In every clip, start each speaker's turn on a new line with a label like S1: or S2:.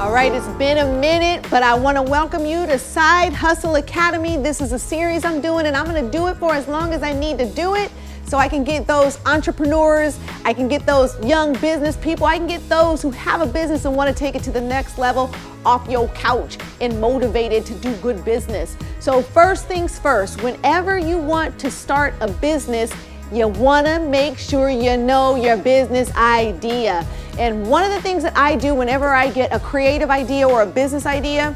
S1: All right, it's been a minute, but I want to welcome you to Side Hustle Academy. This is a series I'm doing, and I'm going to do it for as long as I need to do it so I can get those entrepreneurs, I can get those young business people, I can get those who have a business and want to take it to the next level off your couch and motivated to do good business. So first things first, whenever you want to start a business, you want to make sure you know your business idea. And one of the things that I do whenever I get a creative idea or a business idea,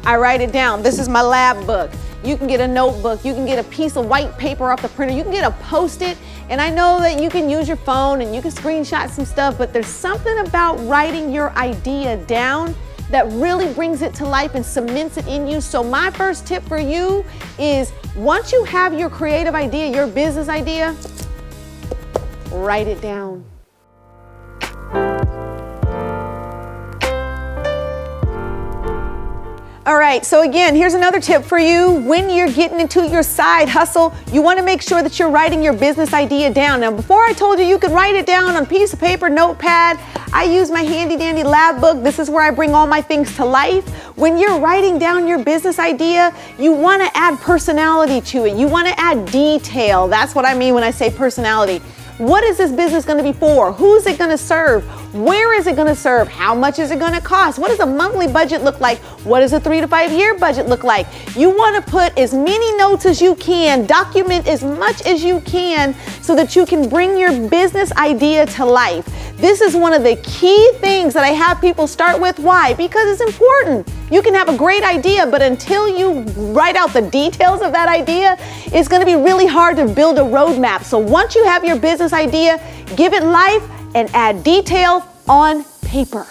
S1: I write it down. This is my lab book. You can get a notebook, you can get a piece of white paper off the printer, you can get a Post-it, and I know that you can use your phone and you can screenshot some stuff, but there's something about writing your idea down that really brings it to life and cements it in you. So my first tip for you is once you have your creative idea, your business idea, write it down. All right, so again, here's another tip for you. When you're getting into your side hustle, you want to make sure that you're writing your business idea down. Now, before I told you could write it down on a piece of paper, notepad, I use my handy dandy lab book. This is where I bring all my things to life. When you're writing down your business idea, you want to add personality to it. You want to add detail. That's what I mean when I say personality. What is this business going to be for? Who's it going to serve? Where is it going to serve? How much is it going to cost? What does a monthly budget look like? What does a 3 to 5 year budget look like? You want to put as many notes as you can, document as much as you can so that you can bring your business idea to life. This is one of the key things that I have people start with. Why? Because it's important. You can have a great idea, but until you write out the details of that idea, it's going to be really hard to build a roadmap. So once you have your business idea, give it life and add detail on paper.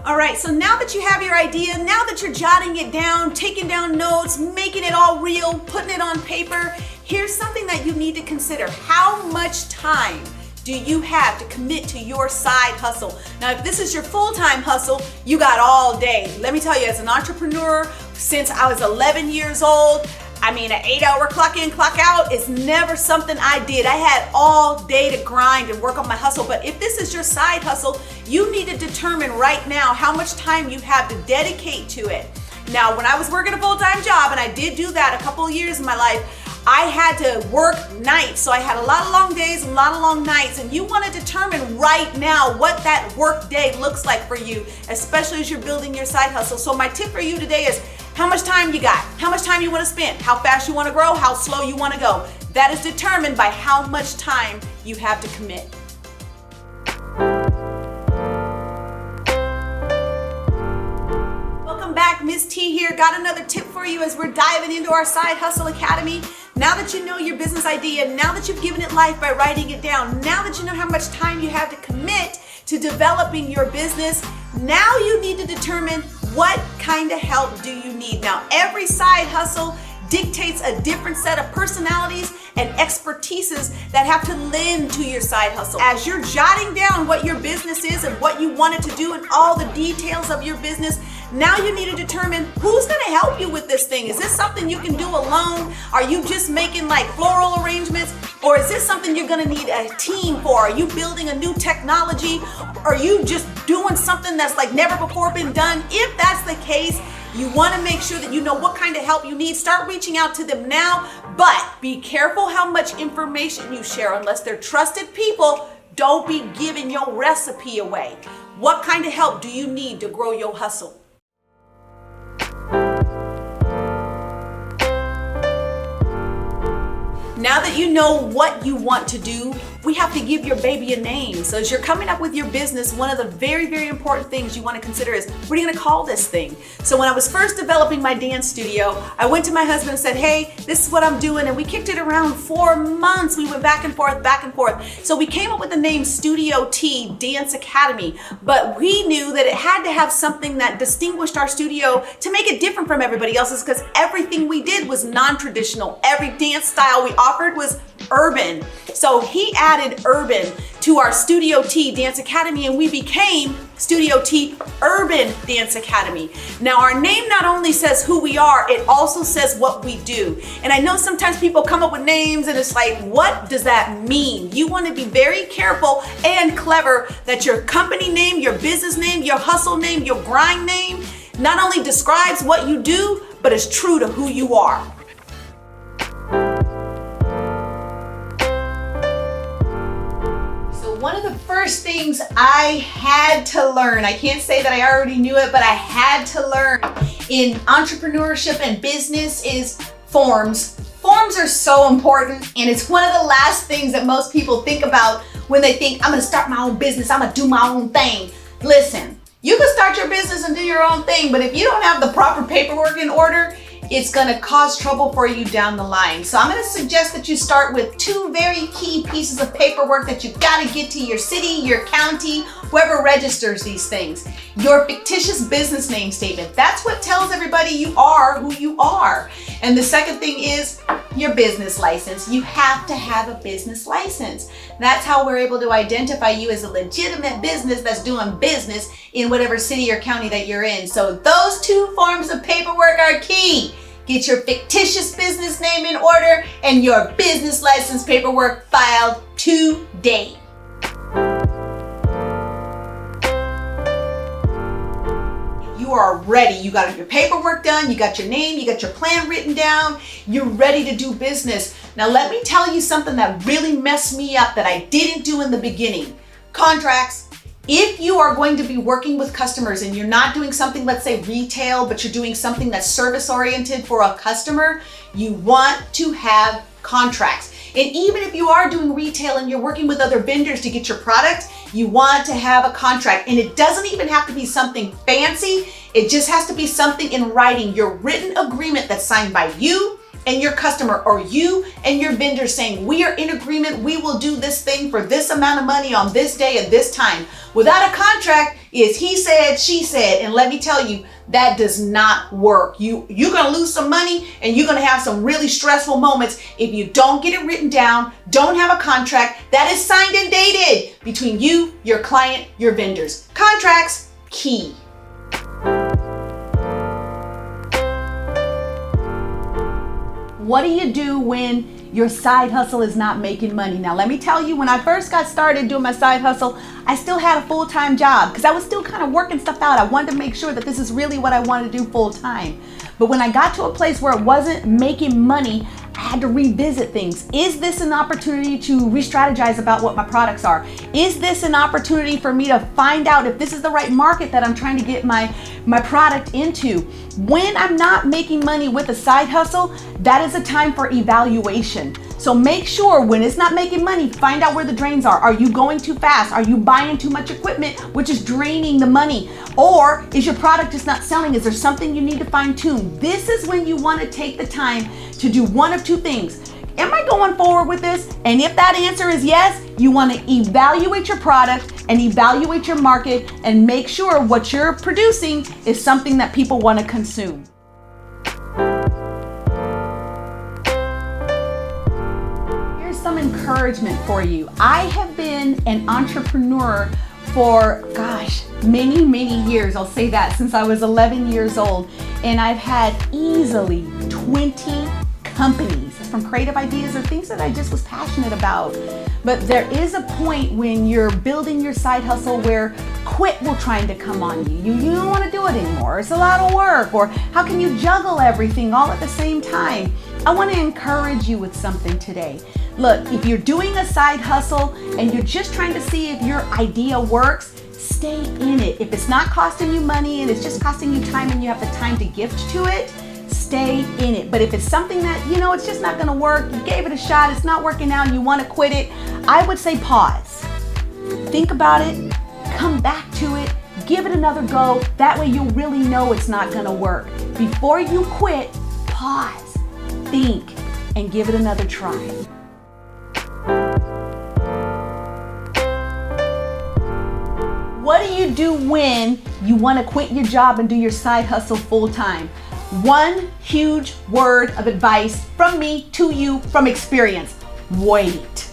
S1: All right, so now that you have your idea, now that you're jotting it down, taking down notes, making it all real, putting it on paper, here's something that you need to consider. How much time do you have to commit to your side hustle? Now, if this is your full-time hustle, you got all day. Let me tell you, as an entrepreneur, since I was 11 years old, I mean, an 8-hour clock in, clock out is never something I did. I had all day to grind and work on my hustle. But if this is your side hustle, you need to determine right now how much time you have to dedicate to it. Now, when I was working a full-time job, and I did do that a couple of years in my life, I had to work nights. So I had a lot of long days and a lot of long nights. And you want to determine right now what that work day looks like for you, especially as you're building your side hustle. So my tip for you today is how much time you got, how much time you want to spend, how fast you want to grow, how slow you want to go. That is determined by how much time you have to commit. Welcome back, Ms. T here. Got another tip for you as we're diving into our Side Hustle Academy. Now that you know your business idea, now that you've given it life by writing it down, now that you know how much time you have to commit to developing your business, now you need to determine what kind of help do you need. Now, every side hustle dictates a different set of personalities and expertises that have to lend to your side hustle. As you're jotting down what your business is and what you want it to do and all the details of your business, now you need to determine who's going to help you with this thing. Is this something you can do alone? Are you just making like floral arrangements? Or is this something you're going to need a team for? Are you building a new technology? Are you just doing something that's like never before been done? If that's the case, you want to make sure that you know what kind of help you need. Start reaching out to them now, but be careful how much information you share. Unless they're trusted people, don't be giving your recipe away. What kind of help do you need to grow your hustle? Now that you know what you want to do, we have to give your baby a name. So as you're coming up with your business, one of the very, very important things you want to consider is, what are you going to call this thing? So when I was first developing my dance studio, I went to my husband and said, hey, this is what I'm doing. And we kicked it around 4 months. We went back and forth, back and forth. So we came up with the name Studio T Dance Academy. But we knew that it had to have something that distinguished our studio to make it different from everybody else's, because everything we did was non-traditional. Every dance style we offered was urban. So he added urban to our Studio T Dance Academy, and we became Studio T Urban Dance Academy. Now our name not only says who we are, it also says what we do. And I know sometimes people come up with names and it's like, what does that mean? You want to be very careful and clever that your company name, your business name, your hustle name, your grind name not only describes what you do, but is true to who you are. One of the first things I had to learn, I can't say that I already knew it, but I had to learn in entrepreneurship and business is forms. Forms are so important, and it's one of the last things that most people think about when they think, I'm gonna start my own business, I'm gonna do my own thing. Listen, you can start your business and do your own thing, but if you don't have the proper paperwork in order, it's gonna cause trouble for you down the line. So I'm gonna suggest that you start with two very key pieces of paperwork that you've gotta get to your city, your county, whoever registers these things. Your fictitious business name statement. That's what tells everybody you are who you are. And the second thing is your business license. You have to have a business license. That's how we're able to identify you as a legitimate business that's doing business in whatever city or county that you're in. So those two forms of paperwork are key. Get your fictitious business name in order and your business license paperwork filed today. You are ready. You got your paperwork done, you got your name, you got your plan written down, you're ready to do business. Now let me tell you something that really messed me up that I didn't do in the beginning. Contracts. If you are going to be working with customers and you're not doing something, let's say retail, but you're doing something that's service oriented for a customer, you want to have contracts. And even if you are doing retail and you're working with other vendors to get your product, you want to have a contract. And it doesn't even have to be something fancy. It just has to be something in writing, your written agreement that's signed by you and your customer, or you and your vendor, saying, we are in agreement, we will do this thing for this amount of money on this day at this time. Without a contract, is he said, she said, and let me tell you, that does not work. You're gonna lose some money and you're gonna have some really stressful moments if you don't get it written down, don't have a contract that is signed and dated between you, your client, your vendors. Contracts, key. What do you do when your side hustle is not making money? Now, let me tell you, when I first got started doing my side hustle, I still had a full-time job because I was still kind of working stuff out. I wanted to make sure that this is really what I wanted to do full-time. But when I got to a place where it wasn't making money, I had to revisit things. Is this an opportunity to re-strategize about what my products are? Is this an opportunity for me to find out if this is the right market that I'm trying to get my product into? When I'm not making money with a side hustle, that is a time for evaluation. So make sure when it's not making money, find out where the drains are. Are you going too fast? Are you buying too much equipment, which is draining the money? Or is your product just not selling? Is there something you need to fine tune? This is when you want to take the time to do one of two things. Am I going forward with this? And if that answer is yes, you want to evaluate your product and evaluate your market and make sure what you're producing is something that people want to consume. Here's some encouragement for you. I have been an entrepreneur for, many, many years. I'll say that, since I was 11 years old. And I've had easily 20 companies, from creative ideas or things that I just was passionate about. But there is a point when you're building your side hustle where quit will try to come on you. You don't want to do it anymore. It's a lot of work. Or how can you juggle everything all at the same time? I want to encourage you with something today. Look, if you're doing a side hustle and you're just trying to see if your idea works, stay in it. If it's not costing you money and it's just costing you time and you have the time to gift to it, stay in it. But if it's something that, it's just not gonna work, you gave it a shot, it's not working out, and you wanna quit it, I would say pause. Think about it, come back to it, give it another go. That way you'll really know it's not gonna work. Before you quit, pause, think, and give it another try. What do you do when you wanna quit your job and do your side hustle full time? One huge word of advice from me to you from experience: wait.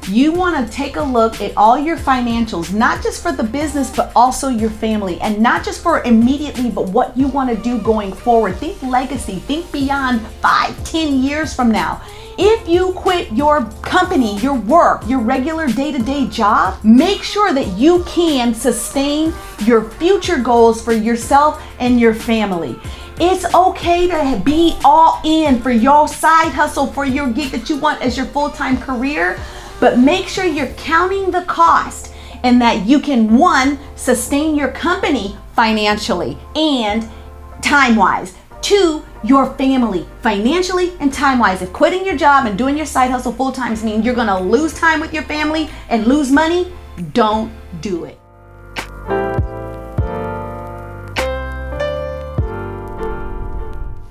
S1: you want to take a look at all your financials, not just for the business, but also your family, and not just for immediately, but what you want to do going forward. Think legacy, think beyond 5, 10 years from now. If you quit your company, your work, your regular day-to-day job, make sure that you can sustain your future goals for yourself and your family. It's okay to be all in for your side hustle, for your gig that you want as your full-time career, but make sure you're counting the cost and that you can, one, sustain your company financially and time-wise. 2, your family financially and time-wise. If quitting your job and doing your side hustle full-time means you're gonna lose time with your family and lose money, don't do it.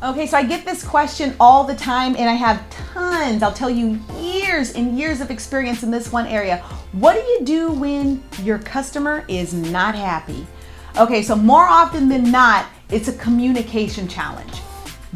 S1: Okay, so I get this question all the time, and I have tons, I'll tell you, years and years of experience in this one area. What do you do when your customer is not happy? Okay, so more often than not, it's a communication challenge.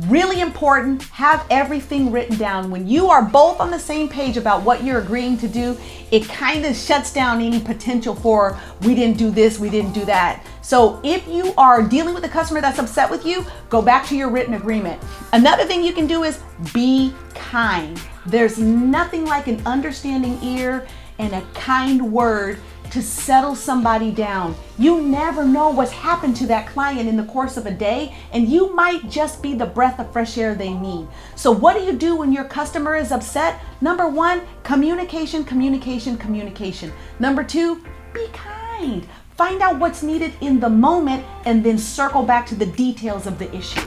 S1: Really important, have everything written down. When you are both on the same page about what you're agreeing to do, it kind of shuts down any potential for, we didn't do this, we didn't do that. So if you are dealing with a customer that's upset with you, go back to your written agreement. Another thing you can do is be kind. There's nothing like an understanding ear and a kind word to settle somebody down. You never know what's happened to that client in the course of a day, and you might just be the breath of fresh air they need. So what do you do when your customer is upset? Number 1, communication, communication, communication. Number 2, be kind. Find out what's needed in the moment and then circle back to the details of the issue.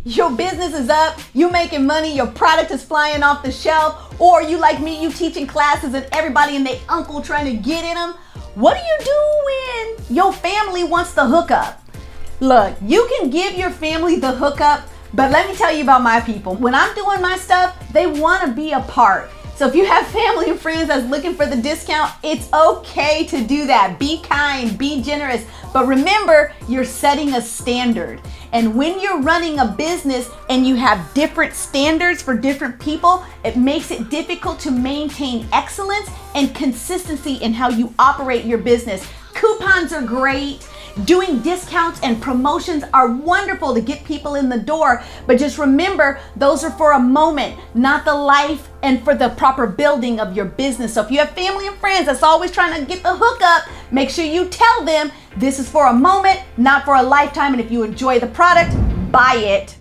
S1: Your business is up, you making money, your product is flying off the shelf, or you like me, you teaching classes and everybody and their uncle trying to get in them. What do you do when your family wants the hookup? Look, you can give your family the hookup, but let me tell you about my people. When I'm doing my stuff, they want to be a part. So if you have family and friends that's looking for the discount, it's okay to do that. Be kind, be generous, but remember, you're setting a standard. And when you're running a business and you have different standards for different people, it makes it difficult to maintain excellence and consistency in how you operate your business. Coupons are great. Doing discounts and promotions are wonderful to get people in the door, but just remember, those are for a moment, not the life and for the proper building of your business. So if you have family and friends that's always trying to get the hookup, make sure you tell them this is for a moment, not for a lifetime, and if you enjoy the product, buy it.